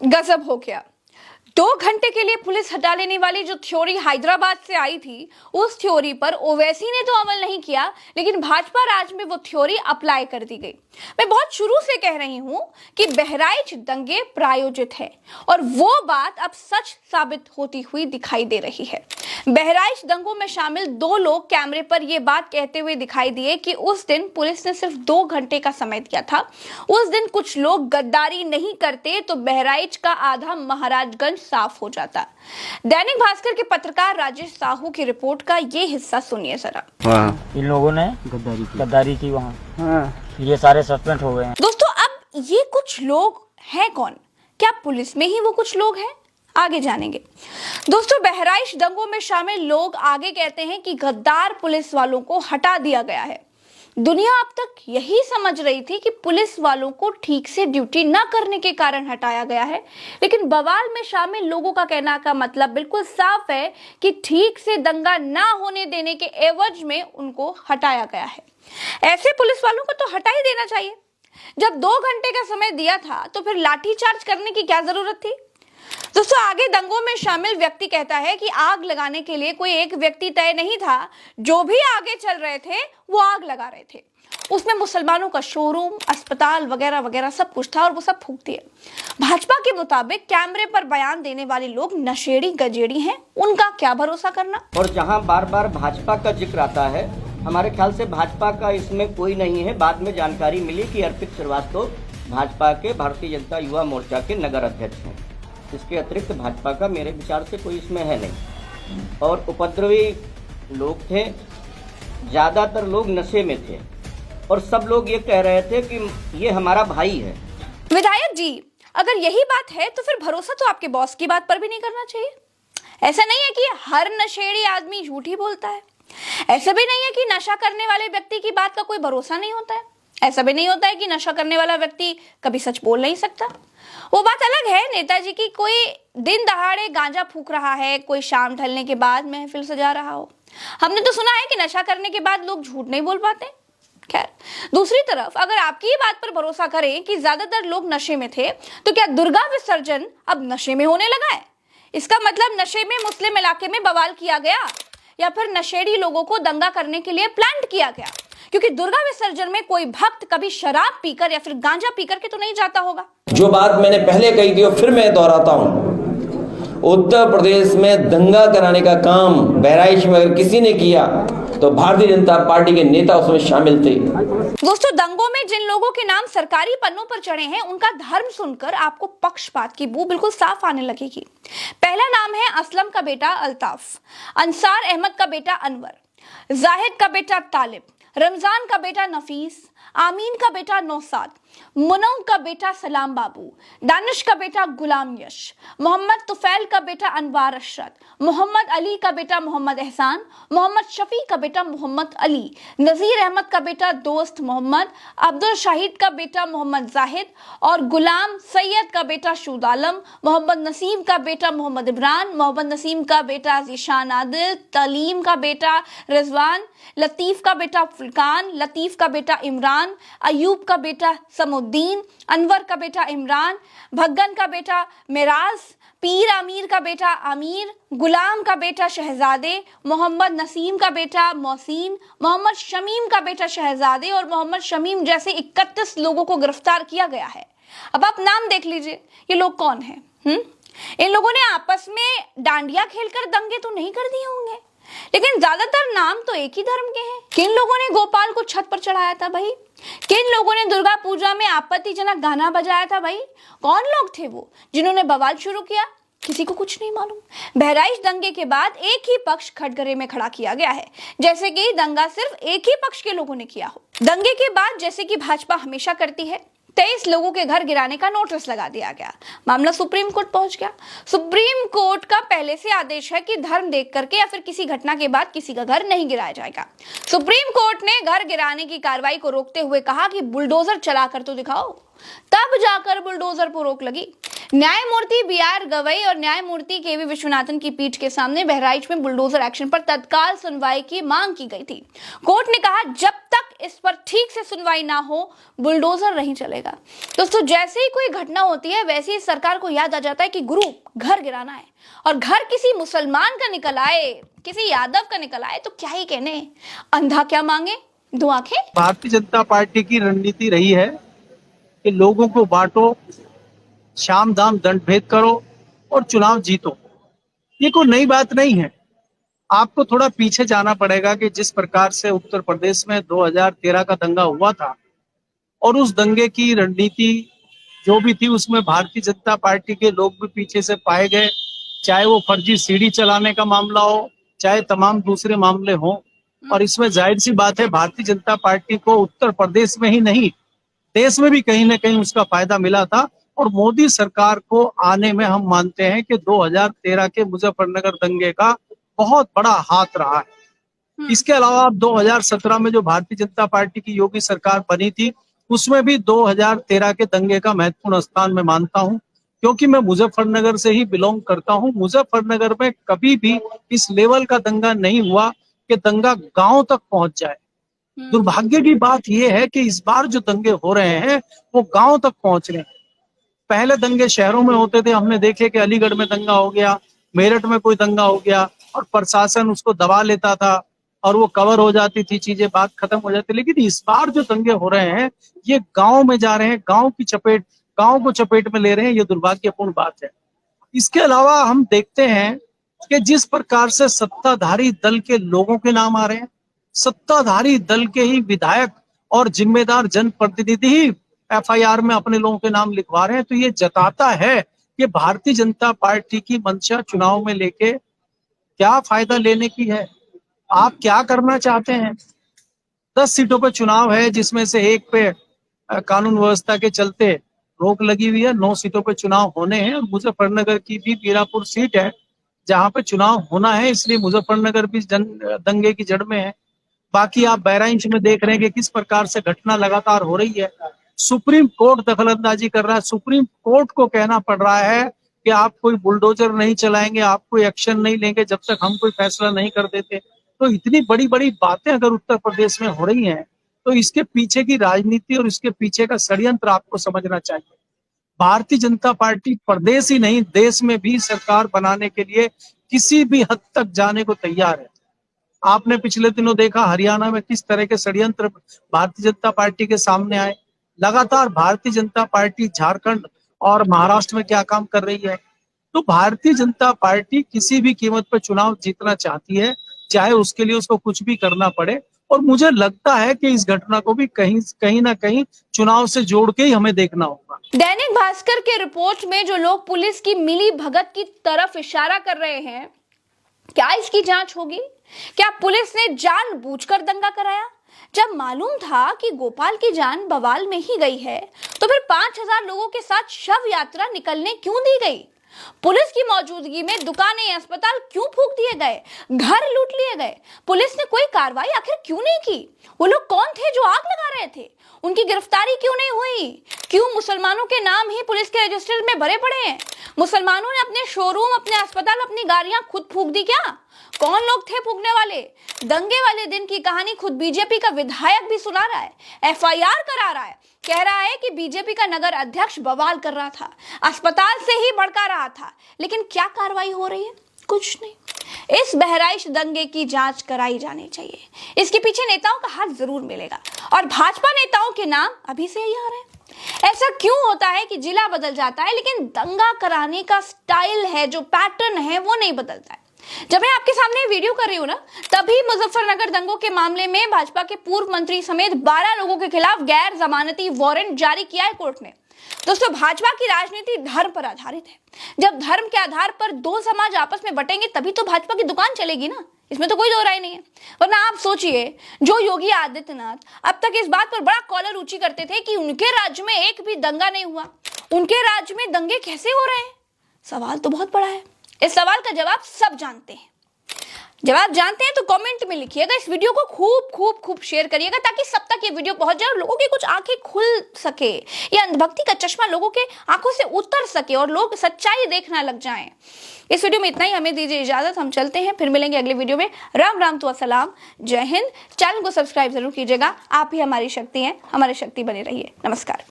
गजब हो गया। 2 घंटे के लिए पुलिस हटा लेने वाली जो थ्योरी हैदराबाद से आई थी, उस थ्योरी पर ओवैसी ने तो अमल नहीं किया, लेकिन भाजपा राज में वो थ्योरी अप्लाई कर दी गई। मैं बहुत शुरू से कह रही हूं कि बहराइच दंगे प्रायोजित है और वो बात अब सच साबित होती हुई दिखाई दे रही है। बहराइच दंगों में शामिल 2 लोग कैमरे पर यह बात कहते हुए दिखाई दिए कि उस दिन पुलिस ने सिर्फ 2 घंटे का समय दिया था। उस दिन कुछ लोग गद्दारी नहीं करते तो बहराइच का आधा महाराजगंज साफ हो जाता। दैनिक भास्कर के पत्रकार राजेश साहू की रिपोर्ट का ये हिस्सा सुनिए जरा। इन लोगों ने गद्दारी की वहाँ। ये सारे सस्पेंड हो गए हैं। दोस्तों, अब ये कुछ लोग हैं कौन? क्या पुलिस में ही वो कुछ लोग हैं? आगे जानेंगे। दोस्तों, बहराइच दंगों में शामिल लोग आगे कहते हैं कि गद्दार पुलिस वालों को हटा दिया गया है। दुनिया अब तक यही समझ रही थी कि पुलिस वालों को ठीक से ड्यूटी न करने के कारण हटाया गया है, लेकिन बवाल में शामिल लोगों का कहना का मतलब बिल्कुल साफ है कि ठीक से दंगा ना होने देने के एवज में उनको हटाया गया है। ऐसे पुलिस वालों को तो हटा ही देना चाहिए। जब 2 घंटे का समय दिया था तो फिर लाठीचार्ज करने की क्या जरूरत थी? दोस्तों, आगे दंगों में शामिल व्यक्ति कहता है कि आग लगाने के लिए कोई एक व्यक्ति तय नहीं था। जो भी आगे चल रहे थे वो आग लगा रहे थे। उसमें मुसलमानों का शोरूम, अस्पताल वगैरह वगैरह सब कुछ था और वो सब फूंक दिए। भाजपा के मुताबिक कैमरे पर बयान देने वाले लोग नशेड़ी गजेड़ी हैं, उनका क्या भरोसा करना। और जहां बार बार भाजपा का जिक्र आता है, हमारे ख्याल से भाजपा का इसमें कोई नहीं है। बाद में जानकारी मिली कि अर्पित श्रीवास्तव भाजपा के भारतीय जनता युवा मोर्चा के नगर अध्यक्ष हैं। इसके अतिरिक्त भाजपा का मेरे विचार से कोई इसमें है नहीं। और उपद्रवी लोग थे, ज्यादातर लोग नशे में थे और सब लोग ये कह रहे थे कि ये हमारा भाई है। विधायक जी, अगर यही बात है तो फिर भरोसा तो आपके बॉस की बात पर भी नहीं करना चाहिए। ऐसा नहीं है कि हर नशेड़ी आदमी झूठ ही बोलता है। ऐसा भी नहीं है कि नशा करने वाले व्यक्ति की बात का कोई भरोसा नहीं होता है। ऐसा भी नहीं होता है कि नशा करने वाला व्यक्ति कभी सच बोल नहीं सकता। वो बात अलग है नेताजी की कोई दिन दहाड़े गांजा फूक रहा है, कोई शाम ढलने के बाद महफिल सजा रहा हो। हमने तो सुना है कि नशा करने के बाद लोग झूठ नहीं बोल पाते। खैर, दूसरी तरफ अगर आपकी ये बात पर भरोसा करें कि ज्यादातर लोग नशे में थे, तो क्या दुर्गा विसर्जन अब नशे में होने लगा है? इसका मतलब नशे में मुस्लिम इलाके में बवाल किया गया या फिर नशेड़ी लोगों को दंगा करने के लिए प्लान किया गया? क्योंकि दुर्गा विसर्जन में कोई भक्त कभी शराब पीकर या फिर गांजा पीकर के तो नहीं जाता होगा। जो बात मैंने पहले कही थी और फिर मैं दोहराता हूं, उत्तर प्रदेश में दंगा कराने का काम बहराइच में अगर किसी ने किया तो भारतीय जनता पार्टी के नेता उसमें शामिल थे। दोस्तों, दंगों में जिन लोगों के नाम सरकारी पन्नों पर चढ़े हैं, उनका धर्म सुनकर आपको पक्षपात की बू बिल्कुल साफ आने लगेगी। पहला नाम है असलम का बेटा अल्ताफ, अंसार अहमद का बेटा अनवर, जाहिद का बेटा तालिब, रमजान का बेटा नफीस, आमीन का बेटा नौसाद, मुनौ का बेटा सलाम बाबू, दानिश का बेटा गुलाम यश, मोहम्मद तुफैल का बेटा अनवार अशरत, मोहम्मद अली का बेटा मोहम्मद एहसान, मोहम्मद शफी का बेटा मोहम्मद अली, नजीर अहमद का बेटा दोस्त मोहम्मद, अब्दुल शाहिद का बेटा मोहम्मद जाहिद और गुलाम सैयद का बेटा शूद आलम, मोहम्मद नसीम का बेटा मोहम्मद इमरान, मोहम्मद नसीम का बेटा जीशान आदिल, तलीम का बेटा रिजवान, लतीफ का बेटा फुलकान, लतीफ का बेटा इमरान, अयूब का बेटा समुद्दीन, अनवर का बेटा इमरान, भग्गन का बेटा मिराज, पीर आमिर का बेटा आमिर, गुलाम का बेटा शहजादे, मोहम्मद नसीम का बेटा मोहसिन, मोहम्मद शमीम का बेटा शहजादे और मोहम्मद शमीम जैसे 31 लोगों को गिरफ्तार किया गया है। अब आप नाम देख लीजिए, ये लोग कौन हैं? इन लोगों ने आपस में डांडिया खेलकर दंगे तो नहीं कर दिए होंगे, लेकिन ज्यादातर नाम तो एक ही धर्म के हैं। किन लोगों ने गोपाल को छत पर चढ़ाया था भाई? किन लोगों ने दुर्गा पूजा में आपत्तिजनक गाना बजाया था भाई? कौन लोग थे वो जिन्होंने बवाल शुरू किया? किसी को कुछ नहीं मालूम। बहराइच दंगे के बाद एक ही पक्ष कटघरे में खड़ा किया गया है, जैसे कि दंगा सिर्फ एक ही पक्ष के लोगों ने किया हो। दंगे के बाद जैसे कि भाजपा हमेशा करती है, 23 लोगों के घर गिराने का नोटिस लगा दिया गया। मामला सुप्रीम कोर्ट पहुंच गया। सुप्रीम कोर्ट का पहले से आदेश है कि धर्म देख करके या फिर किसी घटना के बाद किसी का घर नहीं गिराया जाएगा। सुप्रीम कोर्ट ने घर गिराने की कार्रवाई को रोकते हुए कहा कि बुलडोजर चलाकर तो दिखाओ, तब जाकर बुलडोजर पर रोक लगी। न्यायमूर्ति बी.आर. गवई और न्यायमूर्ति के.वी. विश्वनाथन की पीठ के सामने बहराइच में बुलडोजर एक्शन पर तत्काल सुनवाई की मांग की गई थी। कोर्ट ने कहा जब तक इस पर ठीक से सुनवाई ना हो बुलडोजर नहीं चलेगा। दोस्तों, जैसे ही कोई घटना होती है वैसे ही सरकार को याद आ जाता है कि गुरु घर गिराना है, और घर किसी मुसलमान का निकल आए, किसी यादव का निकल आए तो क्या ही कहने, अंधा क्या मांगे दो आंखें। भारतीय जनता पार्टी की रणनीति रही है कि लोगों को बांटो, शाम दाम दंड भेद करो और चुनाव जीतो। ये कोई नई बात नहीं है। आपको थोड़ा पीछे जाना पड़ेगा कि जिस प्रकार से उत्तर प्रदेश में 2013 का दंगा हुआ था और उस दंगे की रणनीति जो भी थी उसमें भारतीय जनता पार्टी के लोग भी पीछे से पाए गए, चाहे वो फर्जी सीडी चलाने का मामला हो, चाहे तमाम दूसरे मामले हों। और इसमें जाहिर सी बात है भारतीय जनता पार्टी को उत्तर प्रदेश में ही नहीं देश में भी कहीं ना कहीं उसका फायदा मिला था। और मोदी सरकार को आने में हम मानते हैं कि 2013 के मुजफ्फरनगर दंगे का बहुत बड़ा हाथ रहा है। इसके अलावा 2017 में जो भारतीय जनता पार्टी की योगी सरकार बनी थी उसमें भी 2013 के दंगे का महत्वपूर्ण स्थान मैं मानता हूं, क्योंकि मैं मुजफ्फरनगर से ही बिलोंग करता हूं। मुजफ्फरनगर में कभी भी इस लेवल का दंगा नहीं हुआ कि दंगा गांव तक पहुंच जाए। दुर्भाग्य की बात यह है कि इस बार जो दंगे हो रहे हैं वो गांव तक पहुंच रहे हैं। पहले दंगे शहरों में होते थे, हमने देखे कि अलीगढ़ में दंगा हो गया, मेरठ में कोई दंगा हो गया और प्रशासन उसको दबा लेता था और वो कवर हो जाती थी चीजें, बात खत्म हो जाती। लेकिन इस बार जो दंगे हो रहे हैं ये गांव में जा रहे हैं, गांव को चपेट में ले रहे हैं। ये दुर्भाग्यपूर्ण बात है। इसके अलावा हम देखते हैं कि जिस प्रकार से सत्ताधारी दल के लोगों के नाम आ रहे हैं, सत्ताधारी दल के ही विधायक और जिम्मेदार जनप्रतिनिधि ही एफआईआर में अपने लोगों के नाम लिखवा रहे हैं, तो ये जताता है कि भारतीय जनता पार्टी की मंशा चुनाव में लेके क्या फायदा लेने की है, आप क्या करना चाहते हैं। 10 सीटों पर चुनाव है जिसमें से एक पे कानून व्यवस्था के चलते रोक लगी हुई है, 9 सीटों पर चुनाव होने हैं। मुजफ्फरनगर की भी पीरापुर सीट है जहां पे चुनाव होना है, इसलिए मुजफ्फरनगर भी दंगे की जड़ में है। बाकी आप बहराइच में देख रहे हैं कि किस प्रकार से घटना लगातार हो रही है। सुप्रीम कोर्ट दखलंदाजी कर रहा है। सुप्रीम कोर्ट को कहना पड़ रहा है कि आप कोई बुलडोजर नहीं चलाएंगे, आप कोई एक्शन नहीं लेंगे जब तक हम कोई फैसला नहीं कर देते। तो इतनी बड़ी बड़ी बातें अगर उत्तर प्रदेश में हो रही हैं तो इसके पीछे की राजनीति और इसके पीछे का षड्यंत्र आपको समझना चाहिए। भारतीय जनता पार्टी प्रदेश ही नहीं देश में भी सरकार बनाने के लिए किसी भी हद तक जाने को तैयार है। आपने पिछले दिनों देखा हरियाणा में किस तरह के षड्यंत्र भारतीय जनता पार्टी के सामने आए। लगातार भारतीय जनता पार्टी झारखंड और महाराष्ट्र में क्या काम कर रही है। तो भारतीय जनता पार्टी किसी भी कीमत पर चुनाव जीतना चाहती है, चाहे उसके लिए उसको कुछ भी करना पड़े। और मुझे लगता है कि इस घटना को भी कहीं ना कहीं चुनाव से जोड़ के ही हमें देखना होगा। दैनिक भास्कर के रिपोर्ट में जो लोग पुलिस की मिली भगत की तरफ इशारा कर रहे हैं, क्या इसकी जांच होगी? क्या पुलिस ने जानबूझकर दंगा कराया? जब मालूम था कि गोपाल की जान बवाल में ही गई है तो फिर 5000 लोगों के साथ शव यात्रा निकलने क्यों दी गई? पुलिस की मौजूदगी में दुकानें, अस्पताल क्यों फूंक दिए गए, घर लूट लिए गए? पुलिस ने कोई कार्रवाई आखिर क्यों नहीं की? वो लोग कौन थे जो आग लगा रहे थे? उनकी गिरफ्तारी क्यों नहीं हुई? क्यों मुसलमानों के नाम ही पुलिस के रजिस्टर में भरे पड़े हैं? मुसलमानों ने अपने शोरूम, अपने अस्पताल, अपनी गाड़ियां खुद फूंक दी क्या? कौन लोग थे फूंकने वाले? दंगे वाले दिन की कहानी खुद बीजेपी का विधायक भी सुना रहा है, एफआईआर करा रहा है, कह रहा है कि बीजेपी का नगर अध्यक्ष बवाल कर रहा था, अस्पताल से ही भड़का रहा था। लेकिन क्या कार्रवाई हो रही है? कुछ नहीं। इस बहराइच दंगे की जांच कराई जानी चाहिए। इसके पीछे नेताओं का हाथ जरूर मिलेगा और भाजपा नेताओं के नाम अभी से ही आ रहे हैं। ऐसा क्यों होता है कि जिला बदल जाता है लेकिन दंगा कराने का स्टाइल है, जो पैटर्न है, वो नहीं बदलता है? जब मैं आपके सामने वीडियो कर रही हूं ना, तभी मुजफ्फरनगर दंगों के मामले में भाजपा के पूर्व मंत्री समेत 12 लोगों के खिलाफ गैर जमानती वारंट जारी किया है कोर्ट ने। दोस्तों, भाजपा की राजनीति धर्म पर आधारित है। जब धर्म के आधार पर दो समाज आपस में बटेंगे तभी तो भाजपा की दुकान चलेगी ना, इसमें तो कोई दो राय नहीं है। वरना आप सोचिए, जो योगी आदित्यनाथ अब तक इस बात पर बड़ा कॉलर ऊंची करते थे कि उनके राज्य में एक भी दंगा नहीं हुआ, उनके राज्य में दंगे कैसे हो रहे हैं? सवाल तो बहुत बड़ा है। इस सवाल का जवाब सब जानते हैं। जब आप जानते हैं तो कमेंट में लिखिएगा, इस वीडियो को खूब खूब खूब शेयर करिएगा ताकि सब तक ये वीडियो पहुंच जाए और लोगों की कुछ आंखें खुल सके, ये अंधभक्ति का चश्मा लोगों के आंखों से उतर सके और लोग सच्चाई देखना लग जाएं। इस वीडियो में इतना ही, हमें दीजिए इजाजत, हम चलते हैं, फिर मिलेंगे अगले वीडियो में। राम राम तो असलाम, जय हिंद। चैनल को सब्सक्राइब जरूर कीजिएगा, आप ही हमारी शक्ति हैं, हमारी शक्ति बने रहिए। नमस्कार।